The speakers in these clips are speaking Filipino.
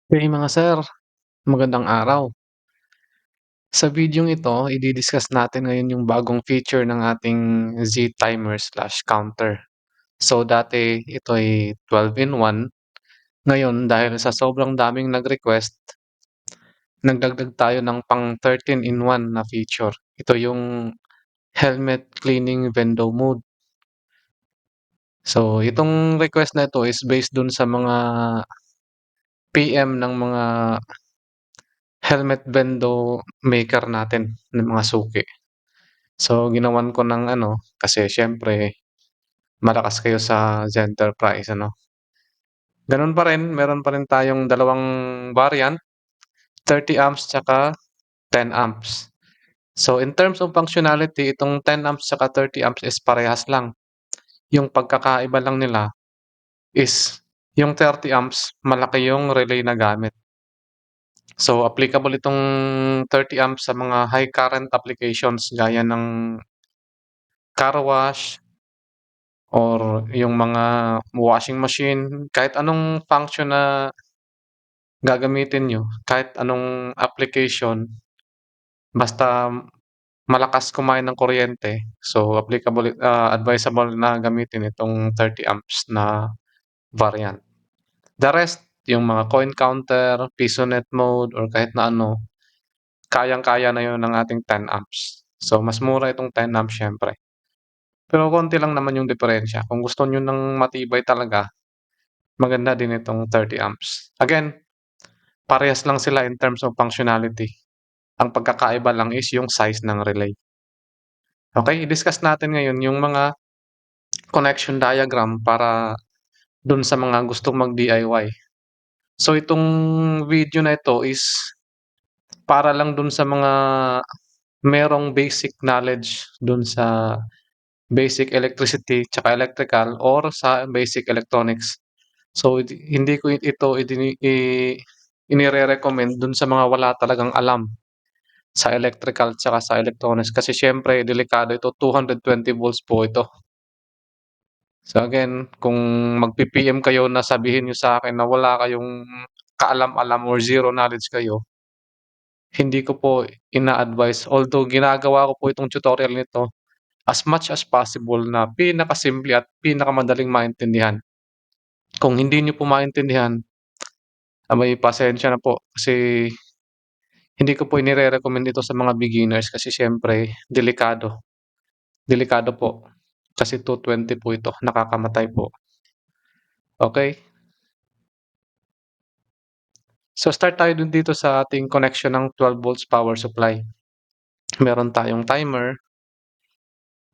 Hey mga sir, magandang araw. Sa videong ito, i-di-discuss natin ngayon yung bagong feature ng ating Z-timer/counter. So dati ito ay 12 in 1. Ngayon dahil sa sobrang daming nag-request, nagdagdag tayo ng pang 13 in 1 na feature. Ito yung helmet cleaning window mode. So itong request na ito is based dun sa mga PM ng mga helmet window maker natin ng mga suki. So, ginawan ko ng ano, kasi siyempre malakas kayo sa Zenterprise ano. Gano'n pa rin, meron pa rin tayong dalawang variant, 30 amps tsaka 10 amps. So, in terms of functionality, itong 10 amps tsaka 30 amps is parehas lang. Yung pagkakaiba lang nila is yung 30 amps malaki yung relay na gamit. So, applicable itong 30 amps sa mga high current applications gaya ng car wash, or yung mga washing machine, kahit anong function na gagamitin niyo, kahit anong application, basta malakas kumain ng kuryente, so advisable na gamitin itong 30 amps na variant. The rest, yung mga coin counter, PisoNet mode, or kahit na ano, kayang-kaya na yun ng ating 10 amps. So mas mura itong 10 amps siyempre. Pero konti lang naman yung diferensya. Kung gusto niyo ng matibay talaga, maganda din itong 30 amps. Again, parehas lang sila in terms of functionality. Ang pagkakaiba lang is yung size ng relay. Okay, i-discuss natin ngayon yung mga connection diagram para dun sa mga gustong mag-DIY. So itong video na ito is para lang dun sa mga merong basic knowledge dun sa basic electricity tsaka electrical or sa basic electronics. So hindi ko ito inire-recommend dun sa mga wala talagang alam sa electrical tsaka sa electronics kasi siyempre delikado ito, 220 volts po ito. So again, kung magpi-PM kayo na sabihin niyo sa akin na wala kayong kaalam-alam or zero knowledge kayo, hindi ko po ina-advise, although ginagawa ko po itong tutorial nito as much as possible na pinakasimple at pinakamadaling maintindihan. Kung hindi niyo po maintindihan, aba'y pasensya na po kasi hindi ko po inire-recommend ito sa mga beginners kasi siyempre delikado. Delikado po. Kasi 220 po ito, nakakamatay po. Okay? So start tayo dito sa ating connection ng 12 volts power supply. Meron tayong timer.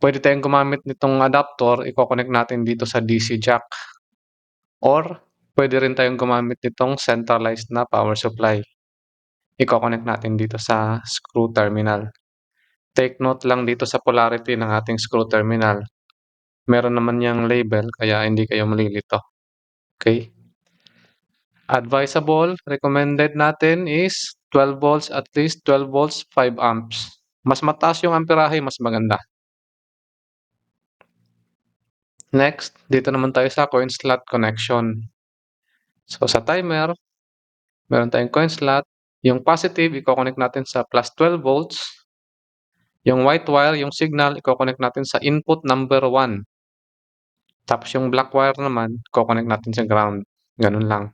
Pwede tayong gumamit nitong adapter, i-coconnect natin dito sa DC jack. Or pwede rin tayong gumamit nitong centralized na power supply. I-coconnect natin dito sa screw terminal. Take note lang dito sa polarity ng ating screw terminal. Meron naman yang label kaya hindi kayo malilito. Okay? Advisable, recommended natin is 12 volts, at least 12 volts, 5 amps. Mas mataas yung amperahe, mas maganda. Next, dito naman tayo sa coin slot connection. So sa timer, meron tayong coin slot. Yung positive, i-connect natin sa plus 12 volts. Yung white wire, yung signal, i-connect natin sa input number 1. Tapos yung black wire naman, i-connect natin sa ground. Ganun lang.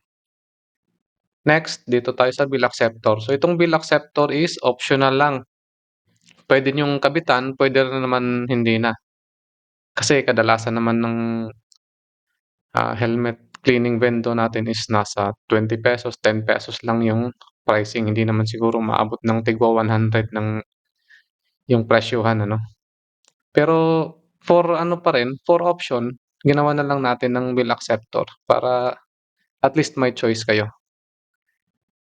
Next, dito tayo sa bill acceptor. So itong bill acceptor is optional lang. Pwede niyong kabitan, pwede rin naman hindi na. Kasi kadalasan naman ng helmet cleaning window natin is nasa 20 pesos, 10 pesos lang yung pricing. Hindi naman siguro maabot ng tigwa 100 ng yung presyuhan ano. Pero for ano pa rin, for option, ginawa na lang natin ng bill acceptor para at least may choice kayo.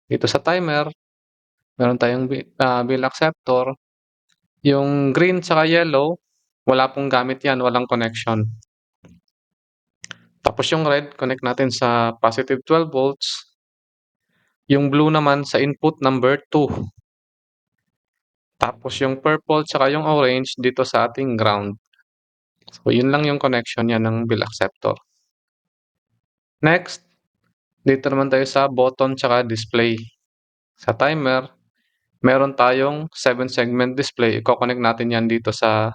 Dito sa timer, meron tayong bill acceptor. Yung green tsaka yellow, wala pong gamit yan, walang connection. Tapos yung red, connect natin sa positive 12 volts. Yung blue naman sa input number 2. Tapos yung purple tsaka yung orange dito sa ating ground. So yun lang yung connection yan ng bill acceptor. Next, Dito naman tayo sa button tsaka display. Sa timer, meron tayong 7 segment display. Iko-connect natin yan dito sa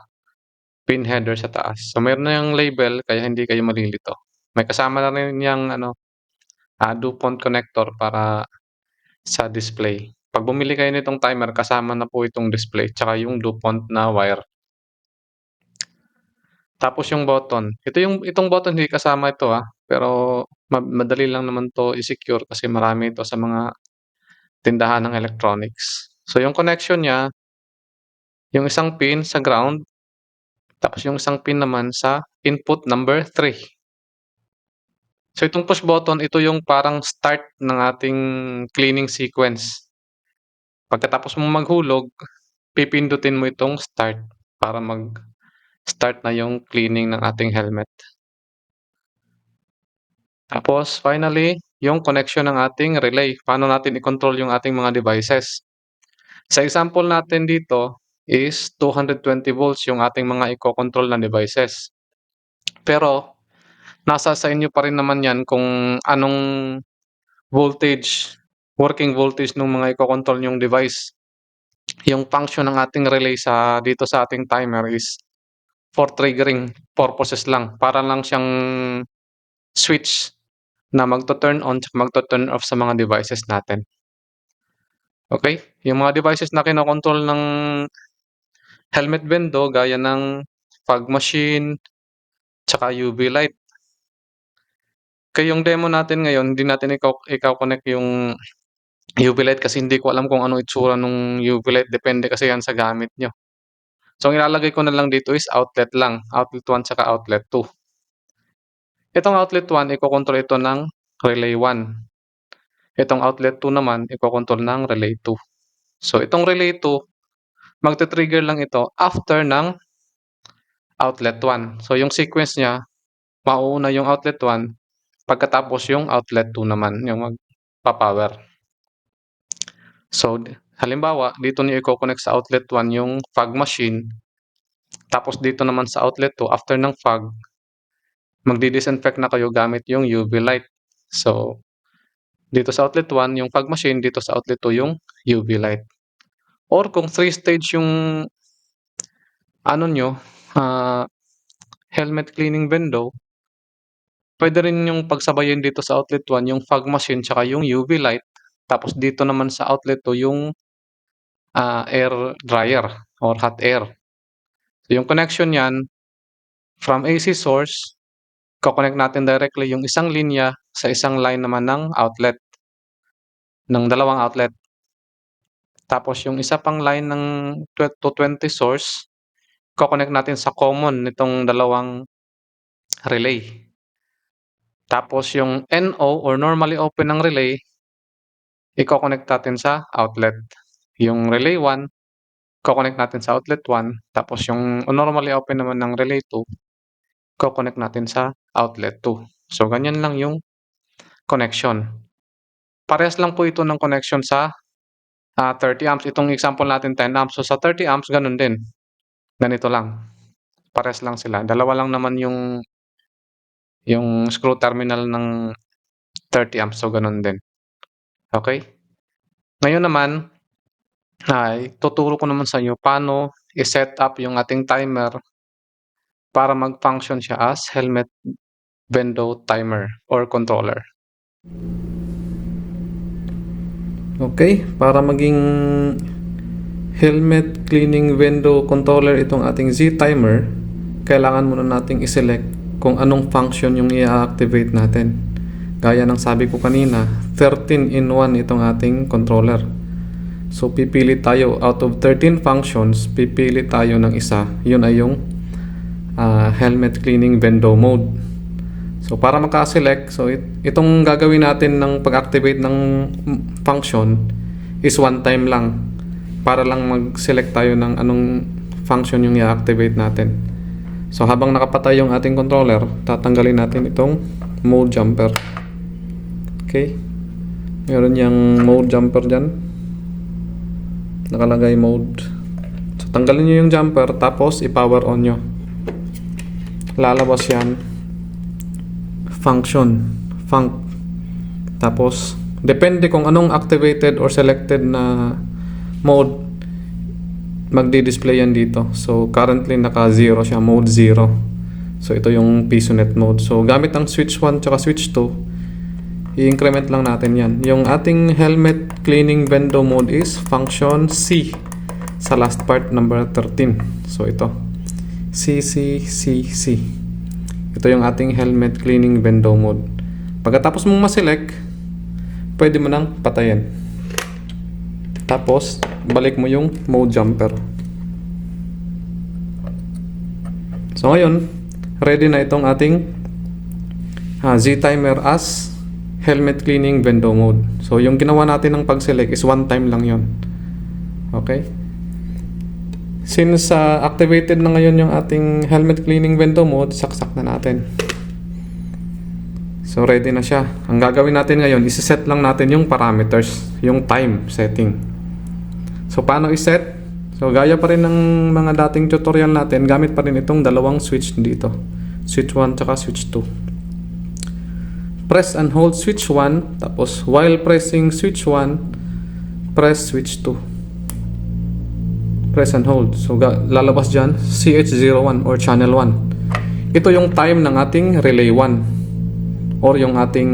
pin header sa taas. So meron na yung label kaya hindi kayo malilito. May kasama na rin yung DuPont connector para sa display. Pag bumili kayo nitong timer, kasama na po itong display tsaka yung DuPont na wire. Tapos yung button. Itong button hindi kasama ito pero madali lang naman to i-secure kasi marami ito sa mga tindahan ng electronics. So yung connection niya, yung isang pin sa ground, tapos yung isang pin naman sa input number 3. So itong push button, ito yung parang start ng ating cleaning sequence. Pagkatapos mo maghulog, pipindutin mo itong start para mag-start na yung cleaning ng ating helmet. Tapos finally, yung connection ng ating relay. Paano natin i-control yung ating mga devices. Sa example natin dito is 220 volts yung ating mga i-control na devices. Pero nasa sa inyo pa rin naman yan kung anong voltage, working voltage ng mga i-control yung device. Yung function ng ating relay dito sa ating timer is for triggering purposes lang. Para lang siyang switch na magto-turn on at magto-turn off sa mga devices natin. Okay? Yung mga devices na kinokontrol ng helmet bendo gaya ng fog machine tsaka UV light. Kaya yung demo natin ngayon, hindi natin ikaw-connect yung UV light kasi hindi ko alam kung ano itsura nung UV light. Depende kasi yan sa gamit nyo. So, ang ilalagay ko na lang dito is outlet lang. Outlet 1 tsaka outlet 2. Itong outlet 1, ikokontrol ito ng relay 1. Itong outlet 2 naman, ikokontrol ng relay 2. So, itong relay 2, magte-trigger lang ito after ng outlet 1. So, yung sequence niya, mauuna yung outlet 1, pagkatapos yung outlet 2 naman, yung magpa-power. So, halimbawa, dito niyo i-connect sa outlet 1 yung fog machine. Tapos dito naman sa outlet 2, after ng fog, magdi-disinfect na kayo gamit yung UV light. So, dito sa outlet 1, yung fog machine, dito sa outlet 2, yung UV light. Or kung 3-stage yung helmet cleaning bendo, pwede rin yung pagsabayin dito sa outlet 1, yung fog machine tsaka yung UV light. Tapos dito naman sa outlet 2, yung air dryer or hot air. So, yung connection yan, from AC source, connect natin directly yung isang linya sa isang line naman ng outlet, ng dalawang outlet. Tapos yung isa pang line ng 220 source, connect natin sa common nitong dalawang relay. Tapos yung NO or normally open ng relay, i-connect natin sa outlet. Yung relay 1, connect natin sa outlet 1. Tapos yung normally open naman ng relay 2, connect natin sa outlet 2. So, ganyan lang yung connection. Parehas lang po ito ng connection sa 30 amps. Itong example natin 10 amps. So, sa 30 amps, ganun din. Ganito lang. Parehas lang sila. Dalawa lang naman yung screw terminal ng 30 amps. So, ganun din. Okay? Ngayon naman, tuturo ko naman sa inyo paano i-set up yung ating timer para mag-function siya as helmet bendo timer or controller. Okay, para maging helmet cleaning window controller itong ating Z-timer, kailangan muna nating i-select kung anong function yung i-activate natin. Gaya ng sabi ko kanina, 13-in-1 itong ating controller. So, pipili tayo out of 13 functions, pipili tayo ng isa. Yun ay yung helmet cleaning window mode. So, para maka-select, so itong gagawin natin ng pag-activate ng function is one time lang. Para lang mag-select tayo ng anong function yung i-activate natin. So, habang nakapatay yung ating controller, tatanggalin natin itong mode jumper. Okay? Meron yung mode jumper dyan. Nakalagay mode. So, tanggalin nyo yung jumper, tapos i-power on nyo. Lalabas yan. Function. Func. Tapos, depende kung anong activated or selected na mode, magdi-display yan dito. So, currently naka-0 siya, mode 0. So, ito yung PisoNet mode. So, gamit ang switch 1 tsaka switch 2, i-increment lang natin yan. Yung ating helmet cleaning window mode is function C sa last part, number 13. So, ito. C. Ito yung ating helmet cleaning window mode. Pagkatapos mong ma-select, pwede mo nang patayin. Tapos, balik mo yung mode jumper. So, ngayon, ready na itong ating Z-timer as helmet cleaning window mode. So, yung ginawa natin ng pag-select is one time lang yon. Okay? Since activated na ngayon yung ating helmet cleaning window mode, saksak na natin. So, ready na siya. Ang gagawin natin ngayon, isi-set lang natin yung parameters, yung time setting. So, paano i-set? So, gaya pa rin ng mga dating tutorial natin, gamit pa rin itong dalawang switch dito. Switch 1 tsaka switch 2. Press and hold switch 1, tapos while pressing switch 1, press switch 2. Press and hold. So, lalabas dyan, CH01 or channel 1. Ito yung time ng ating relay 1. Or yung ating,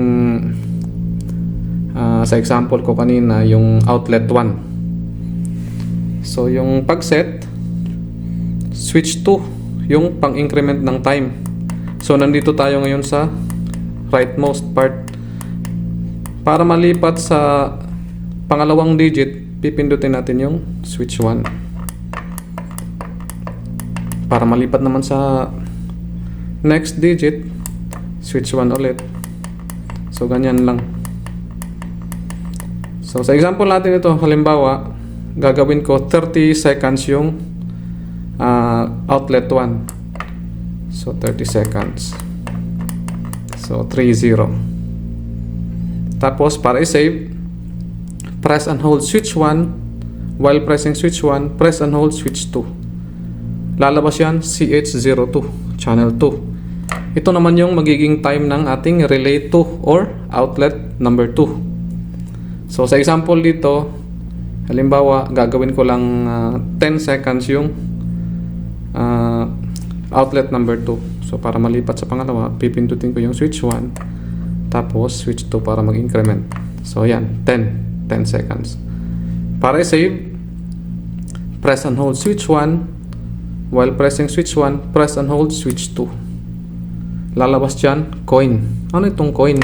sa example ko kanina, yung outlet 1. So, yung pag-set, switch 2, yung pang-increment ng time. So, nandito tayo ngayon sa rightmost part. Para malipat sa pangalawang digit, pipindutin natin yung switch 1. Para malipat naman sa next digit, switch 1 ulit. So, ganyan lang. So, sa example natin ito, halimbawa, gagawin ko 30 seconds yung outlet 1. So, 30 seconds. So, 30. Tapos, para i-save, press and hold switch 1. While pressing switch 1, press and hold switch 2. Lalabas yan, CH02, channel 2. Ito naman yung magiging time ng ating relay 2 or outlet number 2. So, sa example dito, halimbawa, gagawin ko lang 10 seconds yung outlet number 2. So, para malipat sa pangalawa, pipindutin ko yung switch 1, tapos switch 2 para mag-increment. So, yan, 10 seconds. Para i-save, press and hold switch 1. While pressing switch 1, press and hold switch 2. Lalabas dyan, coin. Ano itong coin?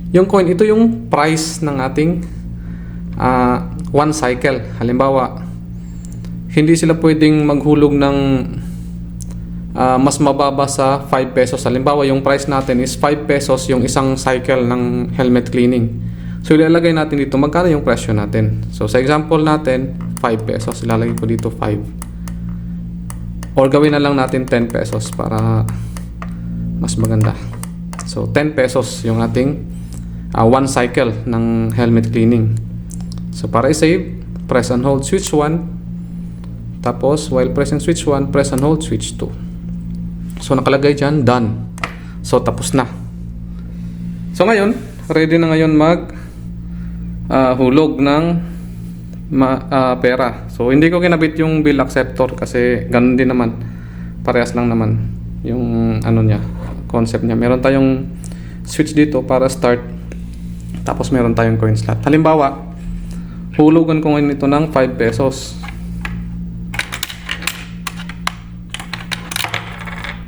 Yung coin, ito yung price ng ating one cycle. Halimbawa, hindi sila pwedeng maghulog ng mas mababa sa 5 pesos. Halimbawa, yung price natin is 5 pesos yung isang cycle ng helmet cleaning. So, ilalagay natin dito, magkano yung presyo natin. So, sa example natin, 5 pesos. Ilalagay ko dito 5. Or gawin na lang natin 10 pesos para mas maganda. So, 10 pesos yung ating one cycle ng helmet cleaning. So, para i-save, press and hold switch 1. Tapos, while pressing switch 1, press and hold switch 2. So, nakalagay dyan, done. So, tapos na. So, ngayon, ready na ngayon hulog ng pera. So, hindi ko kinabit yung bill acceptor kasi ganun din naman. Parehas lang naman yung ano niya, concept niya. Meron tayong switch dito para start. Tapos meron tayong coin slot. Halimbawa, hulugan ko ngayon ito ng 5 pesos.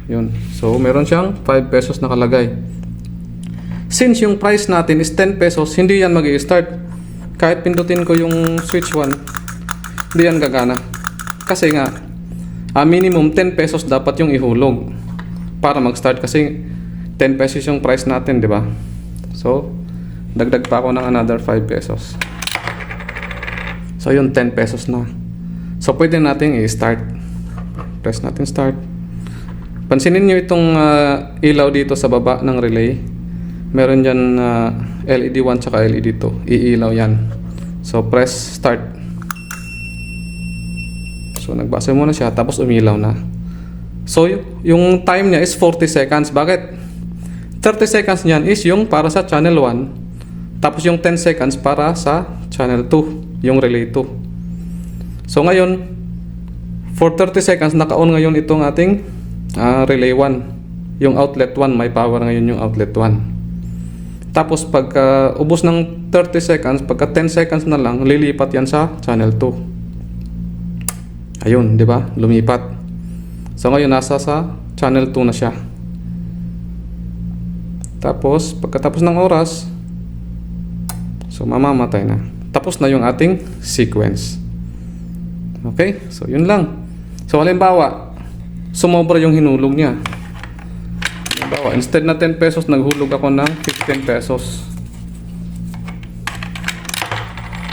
Yun. So, meron siyang 5 pesos nakalagay. Since yung price natin is 10 pesos, hindi yan mag-i-start. Kahit pindutin ko yung switch 1, hindi yan gagana. Kasi nga, minimum 10 pesos dapat yung ihulog para mag-start. Kasi 10 pesos yung price natin, di ba? So, dagdag pa ako ng another 5 pesos. So, yun 10 pesos na. So, pwede natin i-start. Press natin start. Pansinin nyo itong ilaw dito sa baba ng relay. Meron dyan LED 1 tsaka LED 2. Iilaw yan. So, press start. So, nagbasa muna siya. Tapos, umilaw na. So, yung time niya is 40 seconds. Bakit? 30 seconds niyan is yung para sa channel 1. Tapos yung 10 seconds para sa channel 2, yung relay 2. So ngayon, for 30 seconds, naka-on ngayon itong ating relay 1. Yung outlet 1, may power ngayon yung outlet 1. Tapos pagka ubos ng 30 seconds, pagka 10 seconds na lang, lilipat yan sa channel 2. Ayun, di ba? Lumipat. So ngayon, nasa sa channel 2 na siya. Tapos, pagkatapos ng oras, so mamamatay na. Tapos na yung ating sequence. Okay? So yun lang. So halimbawa, sumobra yung hinulog niya. Halimbawa, instead na 10 pesos, naghulog ako ng 15 pesos.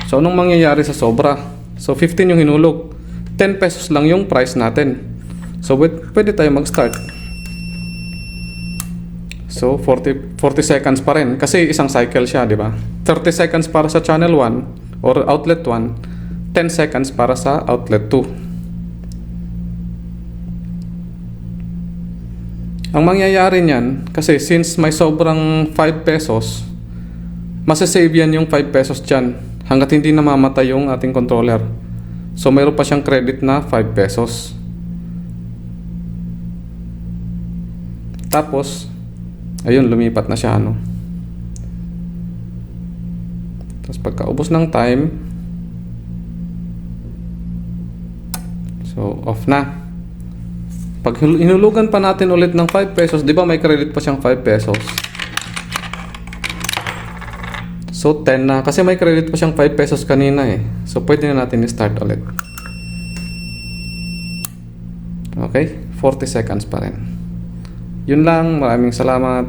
So anong mangyayari sa sobra? So 15 yung hinulog. 10 pesos lang yung price natin. So pwede tayo mag-start. So 40 seconds pa rin kasi isang cycle siya, di ba? 30 seconds para sa channel 1 or outlet 1, 10 seconds para sa outlet 2. Ang mangyayari niyan, kasi since may sobrang 5 pesos, masasave yan yung 5 pesos dyan hanggat hindi namamatay yung ating controller. So mayroon pa siyang credit na 5 pesos. Tapos ayun, lumipat na siya, ano. Tapos pagkaubos ng time, so off na. Pag hinulugan pa natin ulit ng 5 pesos, di ba may credit pa siyang 5 pesos? So 10 na, kasi may credit pa siyang 5 pesos kanina eh. So pwede na natin i-start ulit. Okay, 40 seconds pa rin. Yun lang, maraming salamat.